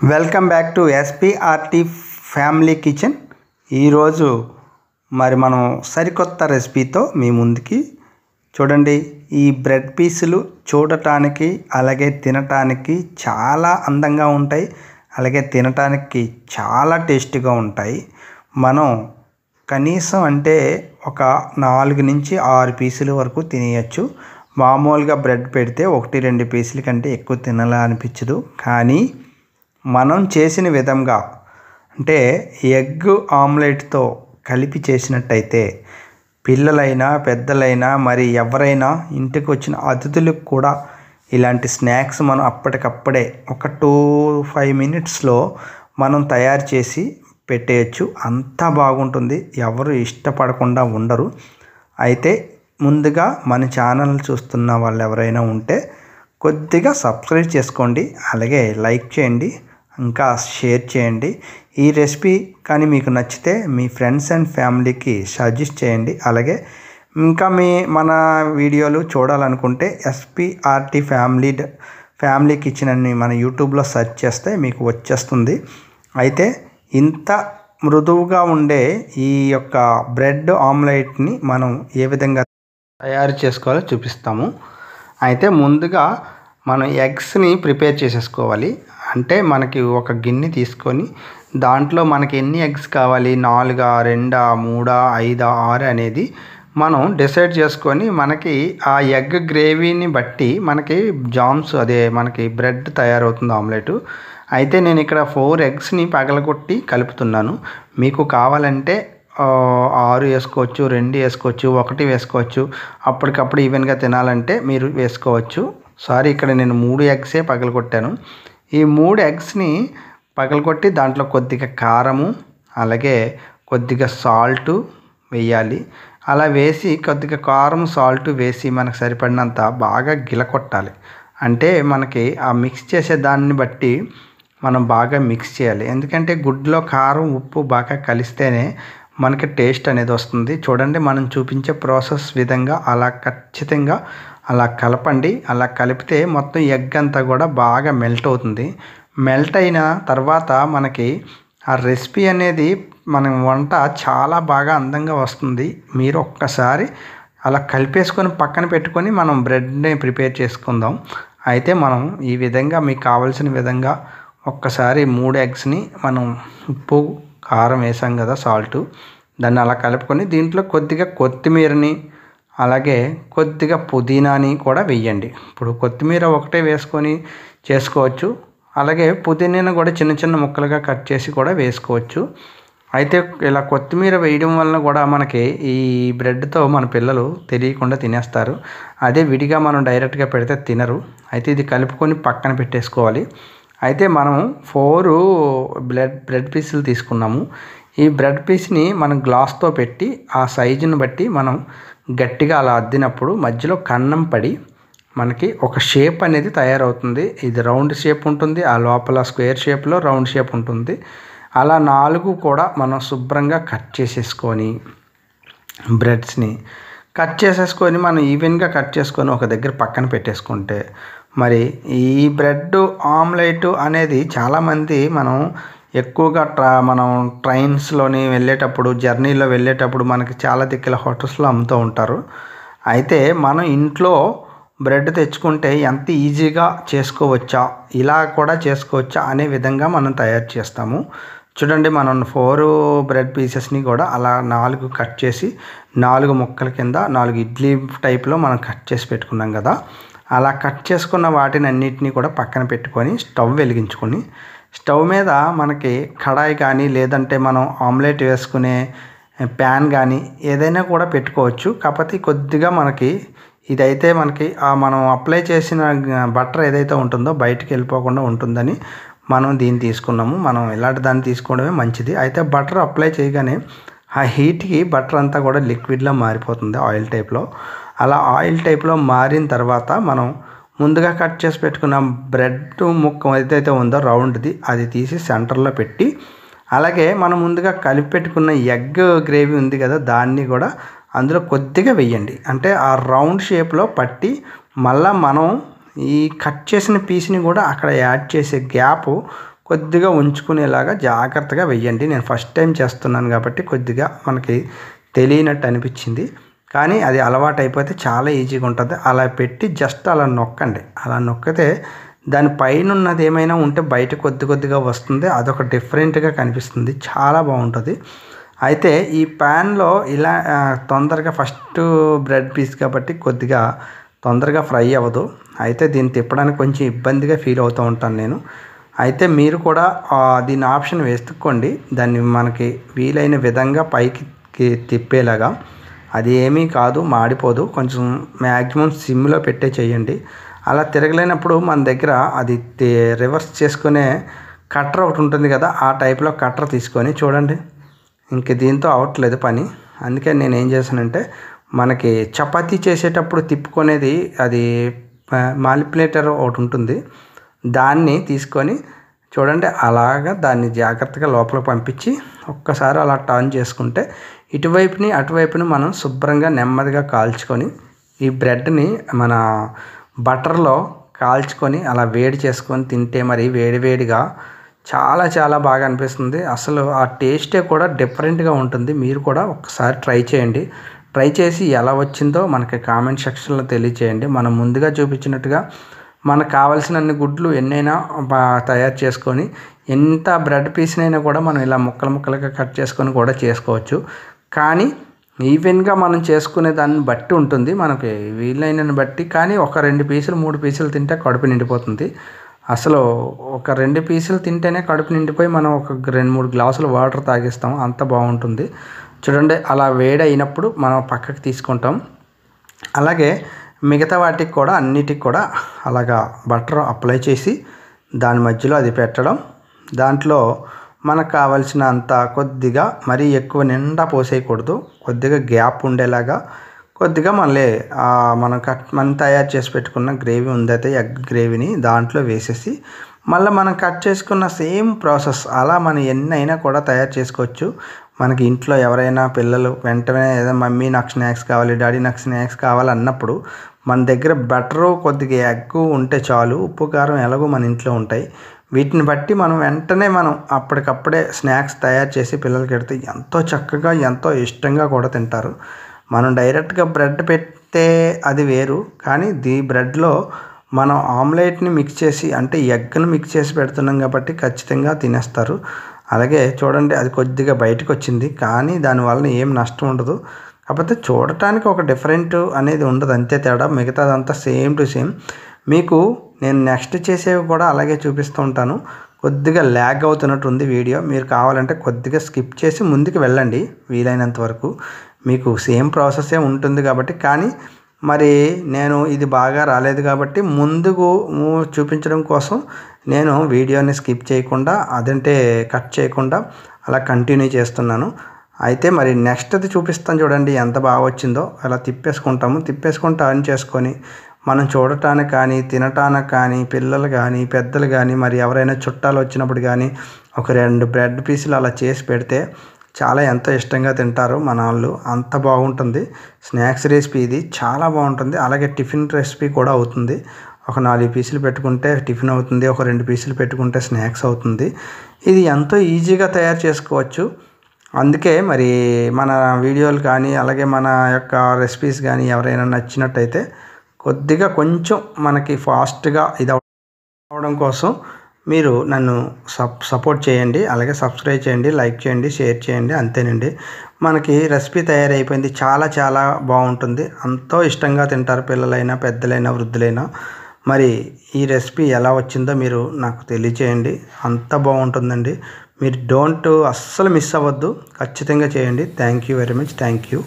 Welcome back to SPRT family kitchen. ఈరోజు మనం సరికొత్త రెసిపీతో మీ ముందుకి. చూడండి, ఈ బ్రెడ్ పీసులు చూడటానికి అలాగే తినటానికి చాలా అందంగా ఉంటాయి, అలాగే తినటానికి చాలా టేస్టీగా ఉంటాయి. మనం కనీసం అంటే ఒక 4 నుంచి 6 పీసుల వరకు తినేయచ్చు. మామూలుగా బ్రెడ్ పెడితే 1-2 పీసుల కంటే ఎక్కువ తినాలని అనిపించదు. కానీ మనం చేసిన విధంగా అంటే ఎగ్ ఆమ్లెట్తో కలిపి చేసినట్టయితే పిల్లలైనా పెద్దలైనా మరి ఎవరైనా ఇంటికి వచ్చిన అతిథులకు కూడా ఇలాంటి స్నాక్స్ మనం అప్పటికప్పుడే ఒక 2-5 మినిట్స్లో మనం తయారు చేసి పెట్టేయచ్చు. అంత బాగుంటుంది, ఎవరు ఇష్టపడకుండా ఉండరు. అయితే ముందుగా మన ఛానల్ చూస్తున్న వాళ్ళు ఎవరైనా ఉంటే కొద్దిగా సబ్స్క్రైబ్ చేసుకోండి, అలాగే లైక్ చేయండి, ఇంకా షేర్ చేయండి. ఈ రెసిపీ కానీ మీకు నచ్చితే మీ ఫ్రెండ్స్ అండ్ ఫ్యామిలీకి సజెస్ట్ చేయండి. అలాగే ఇంకా మన వీడియోలు చూడాలనుకుంటే ఎస్పీఆర్టీ ఫ్యామిలీ కిచెన్ అని మన యూట్యూబ్లో సెర్చ్ చేస్తే మీకు వచ్చేస్తుంది. అయితే ఇంత మృదువుగా ఉండే ఈ యొక్క బ్రెడ్ ఆమ్లెట్ని మనం ఏ విధంగా తయారు చేసుకోవాలో చూపిస్తాము. అయితే ముందుగా మనం ఎగ్స్ని ప్రిపేర్ చేసేసుకోవాలి. అంటే మనకి ఒక గిన్నె తీసుకొని దాంట్లో మనకి ఎన్ని ఎగ్స్ కావాలి, 4, 2, 3, 5, 6 అనేది మనం డిసైడ్ చేసుకొని మనకి ఆ ఎగ్ గ్రేవీని బట్టి మనకి జామ్స్ మనకి బ్రెడ్ తయారవుతుంది ఆమ్లెట్. అయితే నేను ఇక్కడ 4 ఎగ్స్ని పగలగొట్టి కలుపుతున్నాను. మీకు కావాలంటే 6 వేసుకోవచ్చు, 2 వేసుకోవచ్చు, 1 వేసుకోవచ్చు. అప్పటికప్పుడు ఈవెన్గా తినాలంటే మీరు వేసుకోవచ్చు. ఇక్కడ నేను 3 ఎగ్సే పగలగొట్టాను. ఈ 3 ఎగ్స్ని పగలగొట్టి దాంట్లో కొద్దిగా కారము అలాగే కొద్దిగా సాల్టు వేయాలి. అలా వేసి కొద్దిగా కారం సాల్ట్ వేసి మనకు సరిపడినంత బాగా గిలకొట్టాలి. అంటే మనకి ఆ మిక్స్ చేసే దాన్ని బట్టి మనం బాగా మిక్స్ చేయాలి. ఎందుకంటే గుడ్లో కారం ఉప్పు బాగా కలిస్తేనే మనకి టేస్ట్ అనేది వస్తుంది. చూడండి, మనం చూపించే ప్రాసెస్ విధంగా అలా ఖచ్చితంగా అలా కలపండి. అలా కలిపితే మొత్తం ఎగ్ అంతా కూడా బాగా మెల్ట్ అవుతుంది. మెల్ట్ అయిన తర్వాత మనకి ఆ రెసిపీ అనేది మన వంట చాలా బాగా అందంగా వస్తుంది. మీరు ఒక్కసారి అలా కలిపేసుకొని పక్కన పెట్టుకొని మనం బ్రెడ్ని ప్రిపేర్ చేసుకుందాం. అయితే మనం ఈ విధంగా మీకు కావాల్సిన విధంగా ఒక్కసారి 3 ఎగ్స్ని మనం ఉప్పు కారం వేసాం కదా, సాల్టు, దాన్ని అలా కలుపుకొని దీంట్లో కొద్దిగా కొత్తిమీరని అలాగే కొద్దిగా పుదీనాని కూడా వేయండి. ఇప్పుడు కొత్తిమీర ఒకటే వేసుకొని చేసుకోవచ్చు, అలాగే పుదీనాను కూడా చిన్న చిన్న ముక్కలుగా కట్ చేసి కూడా వేసుకోవచ్చు. అయితే ఇలా కొత్తిమీర వేయడం వలన కూడా మనకి ఈ బ్రెడ్తో మన పిల్లలు తెలియకుండా తినేస్తారు. అదే విడిగా మనం డైరెక్ట్గా పెడితే తినరు. అయితే ఇది కలుపుకొని పక్కన పెట్టేసుకోవాలి. అయితే మనం 4 బ్రెడ్ పీసులు తీసుకున్నాము. ఈ బ్రెడ్ పీస్ని మనం గ్లాస్తో పెట్టి ఆ సైజుని బట్టి మనం గట్టిగా అలా అద్దినప్పుడు మధ్యలో కన్నం పడి మనకి ఒక షేప్ అనేది తయారవుతుంది. ఇది రౌండ్ షేప్ ఉంటుంది, ఆ లోపల స్క్వేర్ షేప్లో రౌండ్ షేప్ ఉంటుంది. అలా 4 కూడా మనం శుభ్రంగా కట్ చేసేసుకొని బ్రెడ్స్ని కట్ చేసేసుకొని మనం ఈవెన్గా కట్ చేసుకొని ఒక దగ్గర పక్కన పెట్టేసుకుంటే మరి ఈ బ్రెడ్ ఆమ్లెట్ అనేది చాలామంది మనం ఎక్కువగా మనం ట్రైన్స్లోని వెళ్ళేటప్పుడు జర్నీలో వెళ్ళేటప్పుడు మనకి చాలా దిక్కుల హోటల్స్లో అమ్ముతూ ఉంటారు. అయితే మనం ఇంట్లో బ్రెడ్ తెచ్చుకుంటే ఎంత ఈజీగా చేసుకోవచ్చా, ఇలా కూడా చేసుకోవచ్చా అనే విధంగా మనం తయారు చేస్తాము. చూడండి, మనం 4 బ్రెడ్ పీసెస్ని కూడా అలా 4 కట్ చేసి 4 ముక్కల కింద 4 ఇడ్లీ టైప్లో మనం కట్ చేసి పెట్టుకున్నాం కదా. అలా కట్ చేసుకున్న వాటిని అన్నిటినీ కూడా పక్కన పెట్టుకొని స్టవ్ వెలిగించుకొని స్టవ్ మీద మనకి కడాయి కానీ లేదంటే మనం ఆమ్లెట్ వేసుకునే ప్యాన్ కానీ ఏదైనా కూడా పెట్టుకోవచ్చు. కాకపోతే కొద్దిగా మనకి ఇదైతే మనకి మనం అప్లై చేసిన బటర్ ఏదైతే ఉంటుందో బయటికి వెళ్ళిపోకుండా ఉంటుందని మనం దీన్ని తీసుకున్నాము. మనం ఇలాంటి దాన్ని తీసుకోవడమే మంచిది. అయితే బటర్ అప్లై చేయగానే ఆ హీట్కి బటర్ అంతా కూడా లిక్విడ్లో మారిపోతుంది, ఆయిల్ టైప్లో. అలా ఆయిల్ టైప్లో మారిన తర్వాత మనం ముందుగా కట్ చేసి పెట్టుకున్న బ్రెడ్ ముక్క ఏదైతే ఉందో రౌండ్ది అది తీసి సెంటర్లో పెట్టి అలాగే మనం ముందుగా కలిపి పెట్టుకున్న ఎగ్ గ్రేవీ ఉంది కదా దాన్ని కూడా అందులో కొద్దిగా వేయండి. అంటే ఆ రౌండ్ షేప్లో పట్టి మళ్ళీ మనం ఈ కట్ చేసిన పీస్ని కూడా అక్కడ యాడ్ చేసే గ్యాప్ కొద్దిగా ఉంచుకునేలాగా జాగ్రత్తగా వెయ్యండి. నేను ఫస్ట్ టైం చేస్తున్నాను కాబట్టి కొద్దిగా మనకి తెలియనట్టు అనిపించింది, కానీ అది అలవాటు అయిపోతే చాలా ఈజీగా ఉంటుంది. అలా పెట్టి జస్ట్ అలా నొక్కండి. అలా నొక్కితే దాని పైన ఉన్నది ఏమైనా ఉంటే బయట కొద్దిగా వస్తుంది. అదొక డిఫరెంట్గా కనిపిస్తుంది, చాలా బాగుంటుంది. అయితే ఈ ప్యాన్లో ఇలా తొందరగా ఫస్ట్ బ్రెడ్ పీస్ కాబట్టి కొద్దిగా తొందరగా ఫ్రై అవ్వదు. అయితే దీన్ని తిప్పడానికి కొంచెం ఇబ్బందిగా ఫీల్ అవుతూ ఉంటాను నేను. అయితే మీరు కూడా దీని ఆప్షన్ వెతుక్కోండి, దాన్ని మనకి వీలైన విధంగా పైకి తిప్పేలాగా. అది ఏమీ కాదు, మాడిపోదు. కొంచెం మ్యాక్సిమం సిమ్లో పెట్టే చేయండి. అలా తిరగలేనప్పుడు మన దగ్గర అది రివర్స్ చేసుకునే కట్టర్ ఒకటి ఉంటుంది కదా, ఆ టైప్లో కట్టర్ తీసుకొని చూడండి. ఇంక దీంతో అవ్వట్లేదు పని. అందుకే నేను ఏం చేశానంటే, మనకి చపాతీ చేసేటప్పుడు తిప్పుకునేది అది మానిపులేటర్ ఒకటి ఉంటుంది, దాన్ని తీసుకొని చూడండి అలాగా దాన్ని జాగ్రత్తగా లోపలికి పంపించి ఒక్కసారి అలా టర్న్ చేసుకుంటే ఇటువైపుని అటువైపుని మనం శుభ్రంగా నెమ్మదిగా కాల్చుకొని ఈ బ్రెడ్ని మన బటర్లో కాల్చుకొని అలా వేడి చేసుకొని తింటే మరి వేడివేడిగా చాలా చాలా బాగా అనిపిస్తుంది. అసలు ఆ టేస్టే కూడా డిఫరెంట్గా ఉంటుంది. మీరు కూడా ఒకసారి ట్రై చేయండి. ట్రై చేసి ఎలా వచ్చిందో మనకి కామెంట్ సెక్షన్లో తెలియచేయండి. మనం ముందుగా చూపించినట్టుగా మనకు కావాల్సినన్ని గుడ్లు ఎన్నైనా తయారు చేసుకొని ఎంత బ్రెడ్ పీస్నైనా కూడా మనం ఇలా ముక్కలుగా కట్ చేసుకొని కూడా చేసుకోవచ్చు. కానీ ఈవెన్గా మనం చేసుకునే దాన్ని బట్టి ఉంటుంది, మనకి వీలైనని బట్టి. కానీ ఒక 2 పీసులు 3 పీసులు తింటే కడుపు నిండిపోతుంది. అసలు ఒక 2 పీసులు తింటేనే కడుపు నిండిపోయి మనం ఒక 2-3 గ్లాసులు వాటర్ తాగిస్తాం, అంత బాగుంటుంది. చూడండి అలా వేడి అయినప్పుడు మనం పక్కకి తీసుకుంటాం. అలాగే మిగతా వాటికి కూడా అన్నిటికి కూడా అలాగా బటర్ అప్లై చేసి దాని మధ్యలో అది పెట్టడం, దాంట్లో మనకు కావాల్సిన అంత కొద్దిగా మరీ ఎక్కువ నిండా పోసేయకూడదు, కొద్దిగా గ్యాప్ ఉండేలాగా కొద్దిగా మళ్ళీ మనం తయారు చేసి పెట్టుకున్న గ్రేవీ ఉందైతే ఎగ్ గ్రేవీని దాంట్లో వేసేసి మళ్ళీ మనం కట్ చేసుకున్న సేమ్ ప్రాసెస్ అలా మనం ఎన్నైనా కూడా తయారు చేసుకోవచ్చు. మనకి ఇంట్లో ఎవరైనా పిల్లలు వెంటనే ఏదో మమ్మీ నాకు స్నాక్స్ కావాలి, డాడీ నాకు స్నాక్స్ కావాలి అన్నప్పుడు మన దగ్గర బటరు కొద్దిగా ఎగ్ ఉంటే చాలు. ఉప్పు కారం ఎలాగో మన ఇంట్లో ఉంటాయి. వీటిని బట్టి మనం వెంటనే అప్పటికప్పుడే స్నాక్స్ తయారు చేసి పిల్లలకి పెడితే ఎంతో చక్కగా ఎంతో ఇష్టంగా కూడా తింటారు. మనం డైరెక్ట్గా బ్రెడ్ పెడితే అది వేరు, కానీ బ్రెడ్లో మనం ఆమ్లెట్ని మిక్స్ చేసి అంటే ఎగ్ని మిక్స్ చేసి పెడుతున్నాం కాబట్టి ఖచ్చితంగా తినేస్తారు. అలాగే చూడండి అది కొద్దిగా బయటకు వచ్చింది, కానీ దానివల్ల ఏం నష్టం ఉండదు. కాకపోతే చూడటానికి ఒక డిఫరెంట్ అనేది ఉండదు, అంతే తేడా. మిగతాదంతా సేమ్ టు సేమ్. మీకు నేను నెక్స్ట్ చేసేవి కూడా అలాగే చూపిస్తూ ఉంటాను. కొద్దిగా ల్యాగ్ అవుతున్నట్టు ఉంది వీడియో, మీరు కావాలంటే కొద్దిగా స్కిప్ చేసి ముందుకు వెళ్ళండి వీలైనంత వరకు. మీకు సేమ్ ప్రాసెసే ఉంటుంది కాబట్టి. కానీ మరి నేను ఇది బాగా రాలేదు కాబట్టి ముందుకు చూపించడం కోసం నేను వీడియోని స్కిప్ చేయకుండా అదంటే కట్ చేయకుండా అలా కంటిన్యూ చేస్తున్నాను. అయితే మరి నెక్స్ట్ అది చూపిస్తాను చూడండి ఎంత బాగా వచ్చిందో. అలా తిప్పేసుకొని టర్న్ చేసుకొని మనం చూడటానికి కానీ తినటానికి కానీ పిల్లలు కానీ పెద్దలు కానీ మరి ఎవరైనా చుట్టాలు వచ్చినప్పుడు కానీ ఒక 2 బ్రెడ్ పీసులు అలా చేసి పెడితే చాలా ఎంతో ఇష్టంగా తింటారు మన వాళ్ళు, అంత బాగుంటుంది. స్నాక్స్ రెసిపీ ఇది చాలా బాగుంటుంది. అలాగే టిఫిన్ రెసిపీ కూడా అవుతుంది. ఒక 4 పీసులు పెట్టుకుంటే టిఫిన్ అవుతుంది, ఒక 2 పీసులు పెట్టుకుంటే స్నాక్స్ అవుతుంది. ఇది ఎంతో ఈజీగా తయారు చేసుకోవచ్చు. అందుకే మరి మన వీడియోలు కానీ అలాగే మన యొక్క రెసిపీస్ కానీ ఎవరైనా నచ్చినట్టయితే కొద్దిగా కొంచెం మనకి ఫాస్ట్గా ఇది అవడం కోసం మీరు నన్ను సపోర్ట్ చేయండి. అలాగే సబ్స్క్రైబ్ చేయండి, లైక్ చేయండి, షేర్ చేయండి. అంతేనండి, మనకి రెసిపీ తయారైపోయింది. చాలా చాలా బాగుంటుంది, ఎంతో ఇష్టంగా తింటారు పిల్లలైనా పెద్దలైనా వృద్ధులైనా. మరి ఈ రెసిపీ ఎలా వచ్చిందో మీరు నాకు తెలియచేయండి, అంత బాగుంటుందండి. మీరు అస్సలు మిస్ అవ్వద్దు, ఖచ్చితంగా చేయండి. Thank you very much. Thank you.